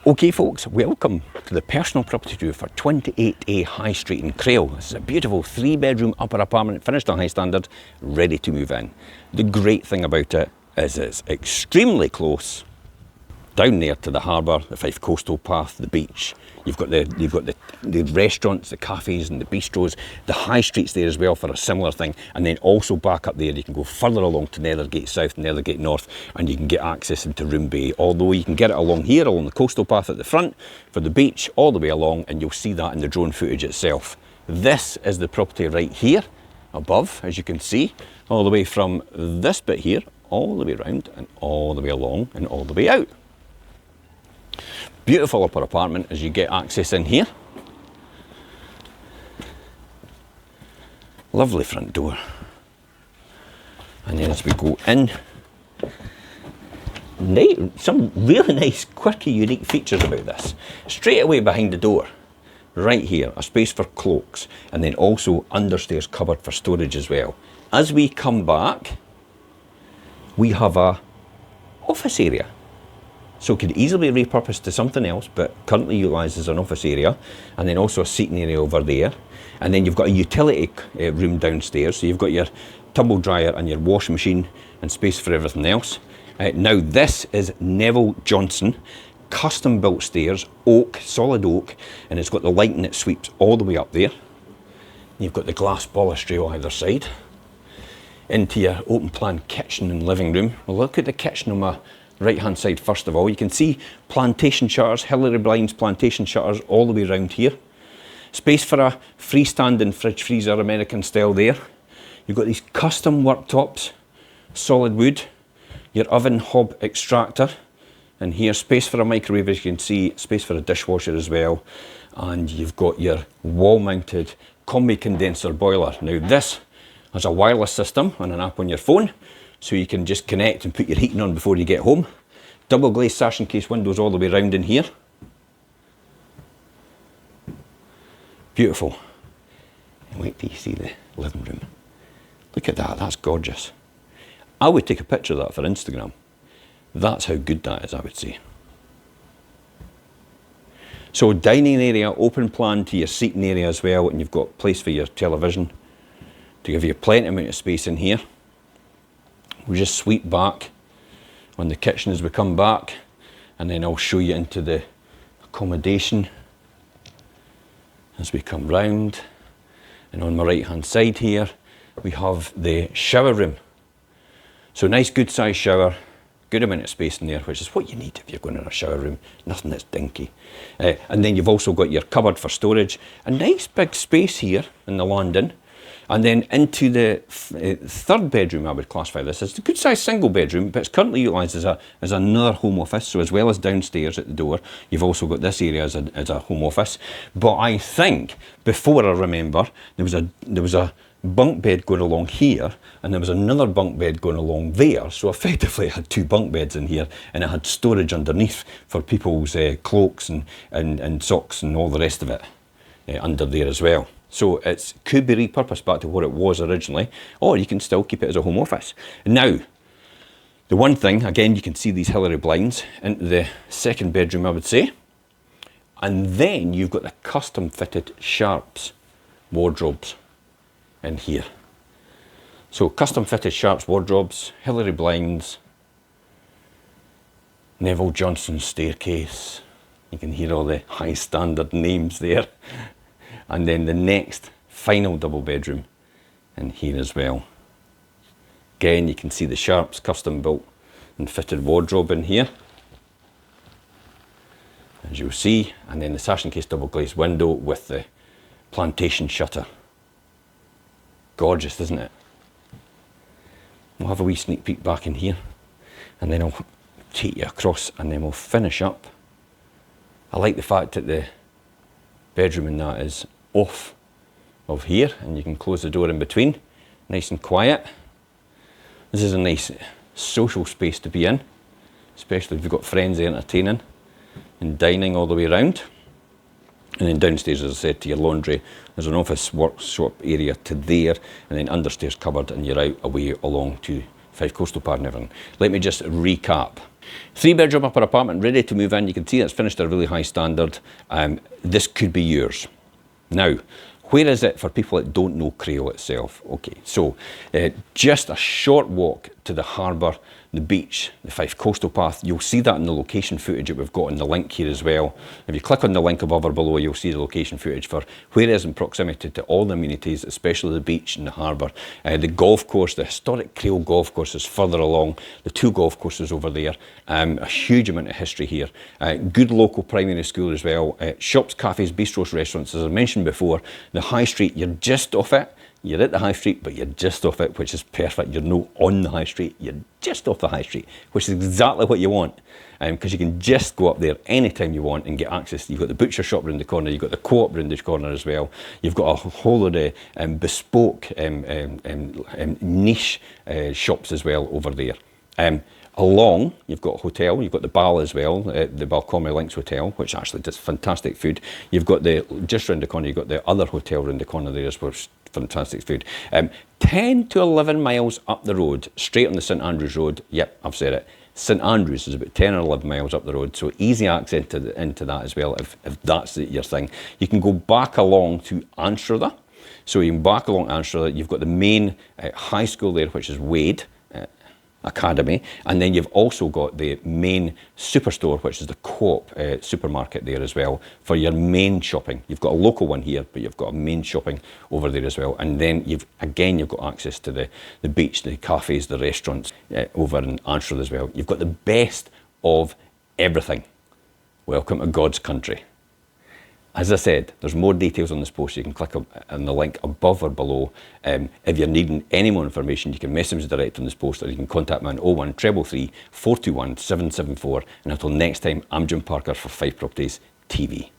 Okay folks, welcome to the personal property tour for 28A High Street in Crail. This is a beautiful 3-bedroom upper apartment, finished to high standard, ready to move in. The great thing about it is it's extremely close down there to the harbour, the Fife coastal path, the beach. You've got the restaurants, the cafes and the bistros. The high street's there as well for a similar thing. And then also back up there, you can go further along to Nethergate South, Nethergate North, and you can get access into Room Bay. Although you can get it along here, along the coastal path at the front, for the beach, all the way along, and you'll see that in the drone footage itself. This is the property right here, above, as you can see, all the way from this bit here, all the way around, and all the way along, and all the way out. Beautiful upper apartment as you get access in here. Lovely front door. And then as we go in, some really nice, quirky, unique features about this. Straight away behind the door, right here, a space for cloaks, and then also understairs cupboard for storage as well. As we come back, we have a office area. So it could easily be repurposed to something else, but currently utilised as an office area, and then also a seating area over there. And then you've got a utility room downstairs, so you've got your tumble dryer and your washing machine and space for everything else. Now this is Neville Johnson, custom built stairs, oak, solid oak, and it's got the lighting that sweeps all the way up there. You've got the glass balustrade on either side. Into your open plan kitchen and living room. Well, look at the kitchen on my right hand side first of all. You can see plantation shutters, Hillary blinds, plantation shutters all the way around here. Space for a freestanding fridge freezer, American style there. You've got these custom worktops, solid wood, your oven hob extractor, and here space for a microwave, as you can see, space for a dishwasher as well, and you've got your wall mounted combi condenser boiler. Now this has a wireless system and an app on your phone, so you can just connect and put your heating on before you get home. Double glazed sash and case windows all the way around in here. Beautiful. And wait till you see the living room. Look at that, that's gorgeous. I would take a picture of that for Instagram. That's how good that is, I would say. So dining area, open plan to your seating area as well, and you've got place for your television to give you plenty amount of space in here. We'll just sweep back on the kitchen as we come back, and then I'll show you into the accommodation as we come round. And on my right hand side here we have the shower room. So nice good sized shower, good amount of space in there, which is what you need if you're going in a shower room, nothing that's dinky. And then you've also got your cupboard for storage, a nice big space here in the landing. And then into the third bedroom, I would classify this as a good sized single bedroom, but it's currently utilised as another home office. So as well as downstairs at the door, you've also got this area as a home office. But I think, before I remember, there was a bunk bed going along here, and there was another bunk bed going along there. So effectively it had 2 bunk beds in here, and it had storage underneath for people's cloaks and socks and all the rest of it under there as well. So it could be repurposed back to what it was originally, or you can still keep it as a home office. Now, the one thing, again, you can see these Hillary blinds into the second bedroom, I would say. And then you've got the custom fitted Sharps wardrobes in here. So custom fitted Sharps wardrobes, Hillary blinds, Neville Johnson staircase. You can hear all the high standard names there. And then the next final double bedroom in here as well. Again, you can see the Sharps custom built and fitted wardrobe in here, as you'll see, and then the sash and case double glazed window with the plantation shutter. Gorgeous, isn't it? We'll have a wee sneak peek back in here, and then I'll take you across, and then we'll finish up. I like the fact that the bedroom in that is off of here, and you can close the door in between, nice and quiet. This is a nice social space to be in, especially if you've got friends entertaining and dining all the way around. And then downstairs, as I said, to your laundry, there's an office workshop area to there, and then understairs cupboard, and you're out away along to Fife Coastal Park and everything. Let me just recap. 3-bedroom upper apartment, ready to move in. You can see that's finished at a really high standard. This could be yours. Now, where is it for people that don't know Crail itself? Okay, so just a short walk to the harbour, the beach, the Fife coastal path. You'll see that in the location footage that we've got in the link here as well. If you click on the link above or below, you'll see the location footage for where it is in proximity to all the amenities, especially the beach and the harbour. The golf course, the historic Crail golf course is further along. The 2 golf courses over there. A huge amount of history here. Good local primary school as well. Shops, cafes, bistros, restaurants. As I mentioned before, the high street, you're just off it. You're at the high street, but you're just off it, which is perfect. You're not on the high street, you're just off the high street, which is exactly what you want, because you can just go up there anytime you want and get access. You've got the butcher shop around the corner, you've got the co-op around the corner as well. You've got a whole lot of bespoke niche shops as well over there. Along, you've got a hotel, you've got the Bal as well, the Balcombe Links Hotel, which actually does fantastic food. You've got just round the corner, you've got the other hotel round the corner there as well, fantastic food. 10 to 11 miles up the road, straight on the St Andrews Road, yep, I've said it, St Andrews is about 10 or 11 miles up the road, so easy access into that as well, if that's your thing. You can go back along to Anstruther, so you can back along Anstruther, you've got the main high school there, which is Wade Academy, and then you've also got the main superstore, which is the Co-op supermarket there as well, for your main shopping. You've got a local one here, but you've got a main shopping over there as well, and then you've got access to the beach, the cafes, the restaurants over in Anstruther as well. You've got the best of everything. Welcome to God's country. As I said, there's more details on this post. You can click on the link above or below. If you're needing any more information, you can message me direct on this post, or you can contact me on 01 333 421 774. And until next time, I'm Jim Parker for Fife Properties TV.